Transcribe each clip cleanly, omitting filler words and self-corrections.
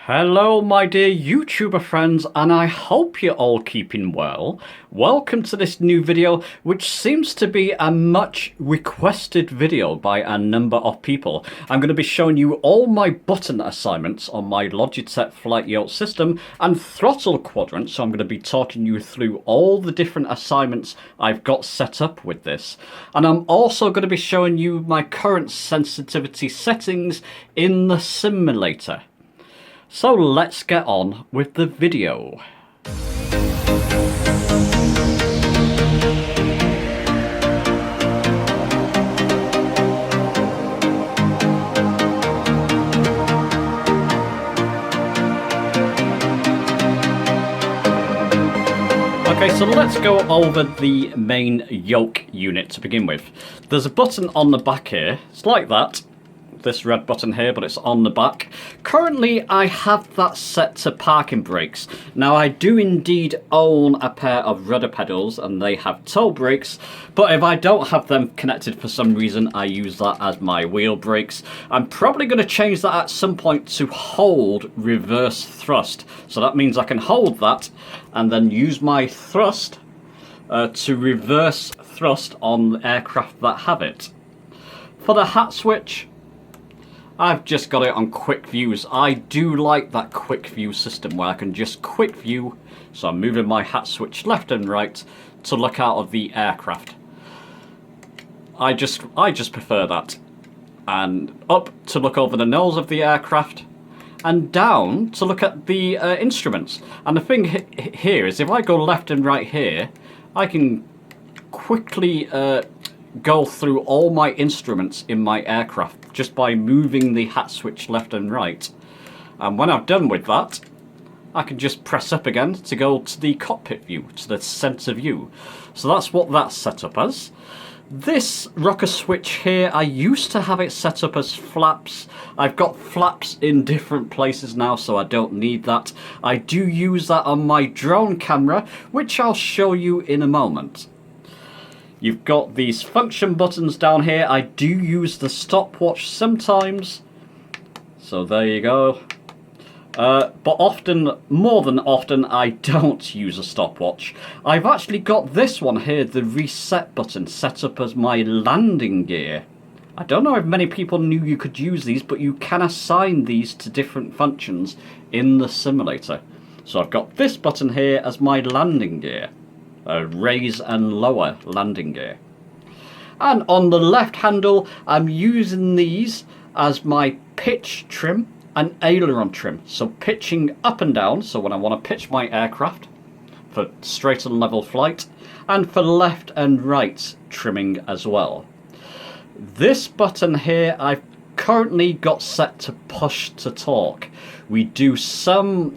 Hello my dear YouTuber friends, and I hope you're all keeping well. Welcome to this new video, which seems to be a much requested video by a number of people. I'm going to be showing you all my button assignments on my Logitech Flight Yoke system and Throttle Quadrant, so I'm going to be talking you through all the different assignments I've got set up with this. And I'm also going to be showing you my current sensitivity settings in the simulator. So let's get on with the video. Okay, so let's go over the main yoke unit to begin with. There's a button on the back here. It's like that. This red button here, but it's on the back. Currently, I have that set to parking brakes. Now, I do indeed own a pair of rudder pedals, and they have toe brakes, but if I don't have them connected for some reason, I use that as my wheel brakes. I'm probably going to change that at some point to hold reverse thrust. So that means I can hold that, and then use my thrust to reverse thrust on aircraft that have it. For the hat switch, I've just got it on quick views. I do like that quick view system where I can just quick view. So I'm moving my hat switch left and right to look out of the aircraft. I just prefer that. And up to look over the nose of the aircraft, and down to look at the instruments. And the thing here is if I go left and right here, I can quickly go through all my instruments in my aircraft just by moving the hat switch left and right. And when I've done with that, I can just press up again to go to the cockpit view, to the center view. So that's what that's set up as. This rocker switch here, I used to have it set up as flaps. I've got flaps in different places now, so I don't need that. I do use that on my drone camera, which I'll show you in a moment. You've got these function buttons down here. I do use the stopwatch sometimes. So there you go. But often, more than often, I don't use a stopwatch. I've actually got this one here, the reset button, set up as my landing gear. I don't know if many people knew you could use these, but you can assign these to different functions in the simulator. So I've got this button here as my landing gear. Raise and lower landing gear. And on the left handle, I'm using these as my pitch trim and aileron trim. So pitching up and down, so when I want to pitch my aircraft for straight and level flight, and for left and right trimming as well. This button here I've currently got set to push to talk. We do some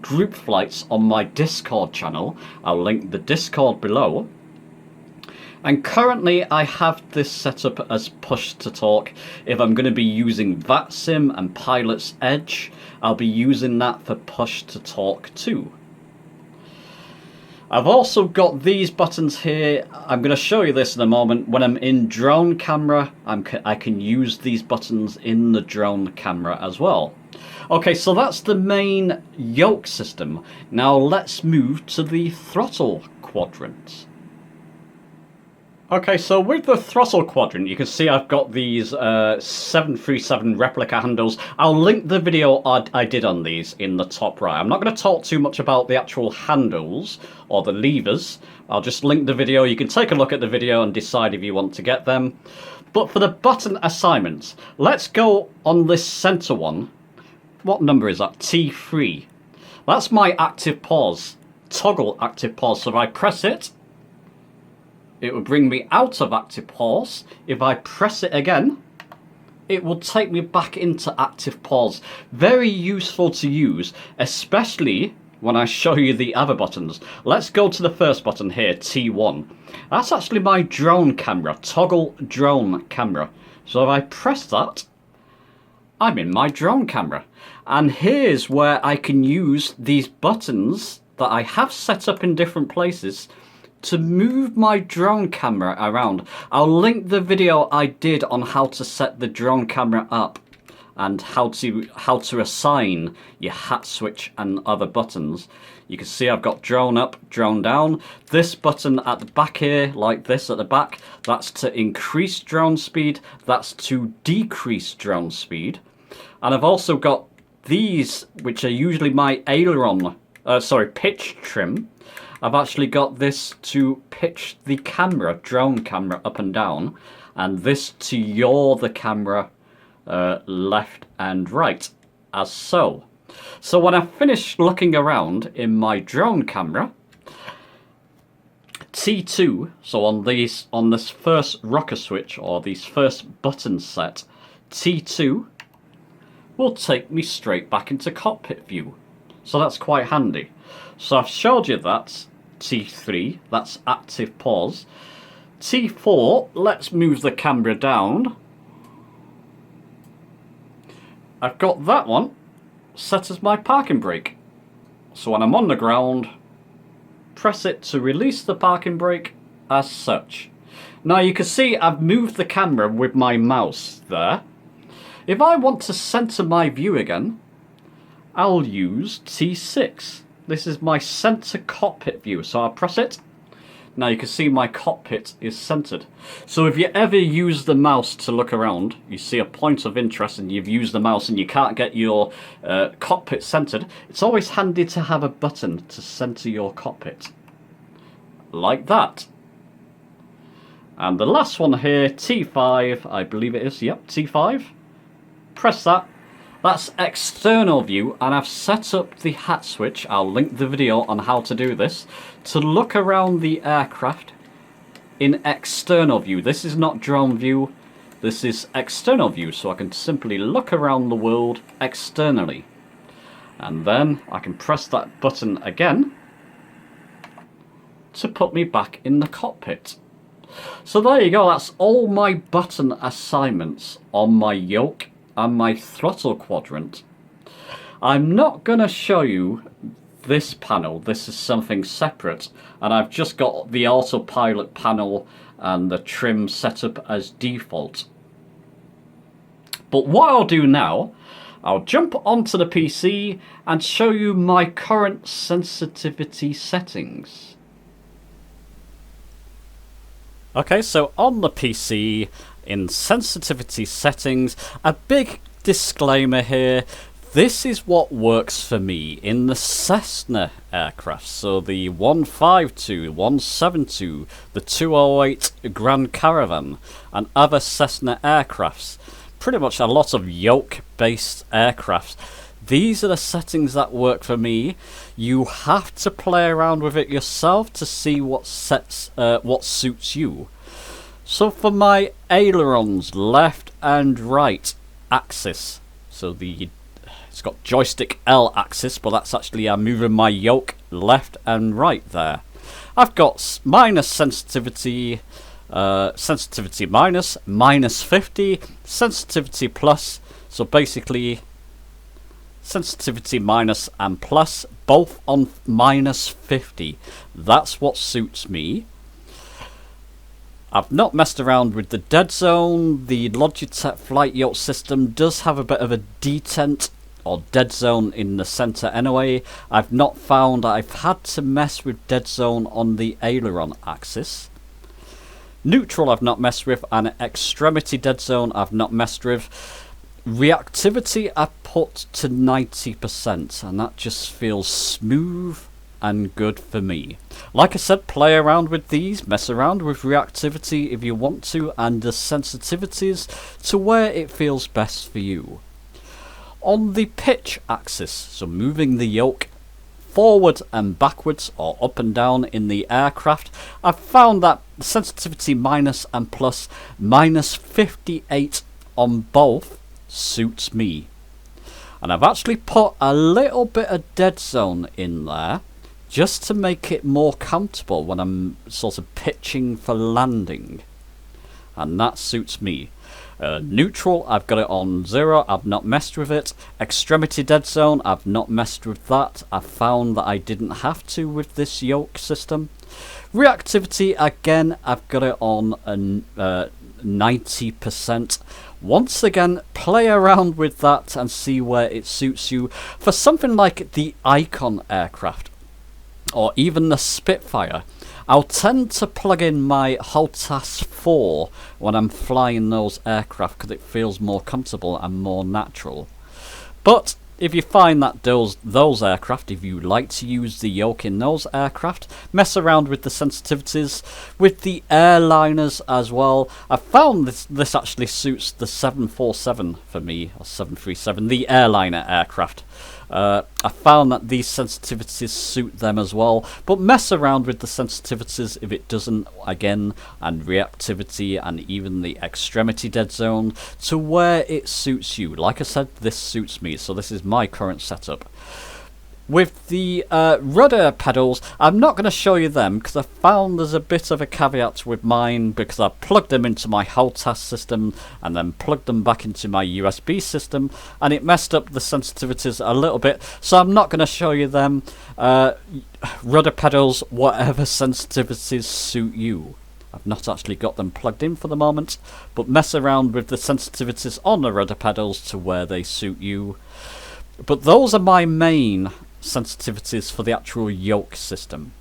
group flights on my Discord channel. I'll link the Discord below. And currently I have this set up as push to talk. If I'm going to be using VATSIM and Pilot's Edge, I'll be using that for push to talk too. I've also got these buttons here. I'm going to show you this in a moment. When I'm in drone camera, I can use these buttons in the drone camera as well. Okay, so that's the main yoke system. Now let's move to the throttle quadrant. Okay, so with the throttle quadrant, you can see I've got these 737 replica handles. I'll link the video I did on these in the top right. I'm not going to talk too much about the actual handles or the levers. I'll just link the video. You can take a look at the video and decide if you want to get them. But for the button assignments, let's go on this center one. What number is that? T3. That's my active pause. Toggle active pause. So if I press it, it will bring me out of active pause. If I press it again, it will take me back into active pause. Very useful to use, especially when I show you the other buttons. Let's go to the first button here, T1. That's actually my drone camera, toggle drone camera. So if I press that, I'm in my drone camera. And here's where I can use these buttons that I have set up in different places to move my drone camera around. I'll link the video I did on how to set the drone camera up and how to assign your hat switch and other buttons. You can see I've got drone up, drone down. This button at the back here, like this at the back, that's to increase drone speed, that's to decrease drone speed. And I've also got these, which are usually my aileron, pitch trim. I've actually got this to pitch the camera, drone camera, up and down, and this to yaw the camera left and right, as so. So when I finish looking around in my drone camera, T2, so on this first rocker switch, or these first button set, T2 will take me straight back into cockpit view. So that's quite handy. So I've showed you that. T3, that's active pause. T4, let's move the camera down. I've got that one set as my parking brake. So when I'm on the ground, press it to release the parking brake as such. Now you can see I've moved the camera with my mouse there. If I want to center my view again, I'll use T6. This is my center cockpit view, so I'll press it. Now you can see my cockpit is centered. So if you ever use the mouse to look around, you see a point of interest and you've used the mouse and you can't get your cockpit centered, it's always handy to have a button to center your cockpit. Like that. And the last one here, T5, I believe it is, yep, T5. Press that. That's external view, and I've set up the hat switch, I'll link the video on how to do this, to look around the aircraft in external view. This is not drone view, this is external view, so I can simply look around the world externally. And then I can press that button again to put me back in the cockpit. So there you go, that's all my button assignments on my Yoke and my throttle quadrant. I'm not going to show you this panel, this is something separate, and I've just got the autopilot panel and the trim set up as default. But what I'll do now, I'll jump onto the PC and show you my current sensitivity settings. Okay, so on the PC, in sensitivity settings, a big disclaimer here, this is what works for me in the Cessna aircraft, so the 152, 172, the 208 Grand Caravan and other Cessna aircrafts, pretty much a lot of Yoke based aircrafts. These are the settings that work for me. You have to play around with it yourself to see what suits you. So for my ailerons, left and right axis, so it's got joystick L axis, but that's actually I'm moving my yoke left and right there. I've got minus sensitivity, sensitivity minus, minus 50, sensitivity plus, so basically sensitivity minus and plus, both on minus 50. That's what suits me. I've not messed around with the dead zone. The Logitech flight yoke system does have a bit of a detent or dead zone in the center anyway. I've not found I've had to mess with dead zone on the aileron axis. Neutral I've not messed with, and extremity dead zone I've not messed with. Reactivity I put to 90%, and that just feels smooth and good for me. Like I said, play around with these, mess around with reactivity if you want to, and the sensitivities to where it feels best for you. On the pitch axis, so moving the yoke forward and backwards or up and down in the aircraft, I've found that sensitivity minus and plus, minus 58 on both suits me. And I've actually put a little bit of dead zone in there just to make it more comfortable when I'm sort of pitching for landing, and that suits me. Neutral, I've got it on 0, I've not messed with it. Extremity dead zone, I've not messed with that. I found that I didn't have to with this yoke system. Reactivity, again, I've got it on 90%. Once again, play around with that and see where it suits you. For something like the Icon aircraft, or even the Spitfire, I'll tend to plug in my HOTAS 4 when I'm flying those aircraft because it feels more comfortable and more natural. But if you find that those aircraft, if you like to use the Yoke in those aircraft, mess around with the sensitivities, with the airliners as well. I found this actually suits the 747 for me, or 737, the airliner aircraft. I found that these sensitivities suit them as well, but mess around with the sensitivities if it doesn't, again, and reactivity and even the extremity dead zone to where it suits you. Like I said, this suits me, so this is my current setup. With the rudder pedals, I'm not going to show you them because I found there's a bit of a caveat with mine because I plugged them into my HOTAS system and then plugged them back into my USB system and it messed up the sensitivities a little bit, so I'm not going to show you them. Rudder pedals, whatever sensitivities suit you. I've not actually got them plugged in for the moment, but mess around with the sensitivities on the rudder pedals to where they suit you. But those are my main sensitivities for the actual Yoke system.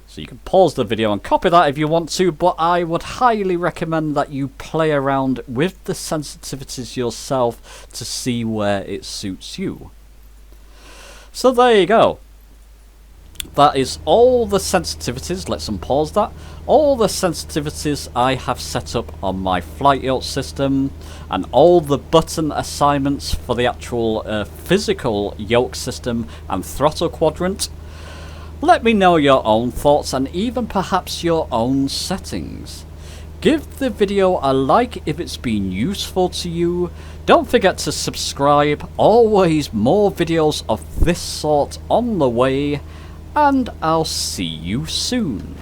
So you can pause the video and copy that if you want to, but I would highly recommend that you play around with the sensitivities yourself to see where it suits you. So there you go. That is all the sensitivities. Let's unpause that. All the sensitivities I have set up on my Flight Yoke system, and all the button assignments for the actual physical Yoke system and throttle quadrant. Let me know your own thoughts and even perhaps your own settings. Give the video a like if it's been useful to you. Don't forget to subscribe. Always more videos of this sort on the way. And I'll see you soon.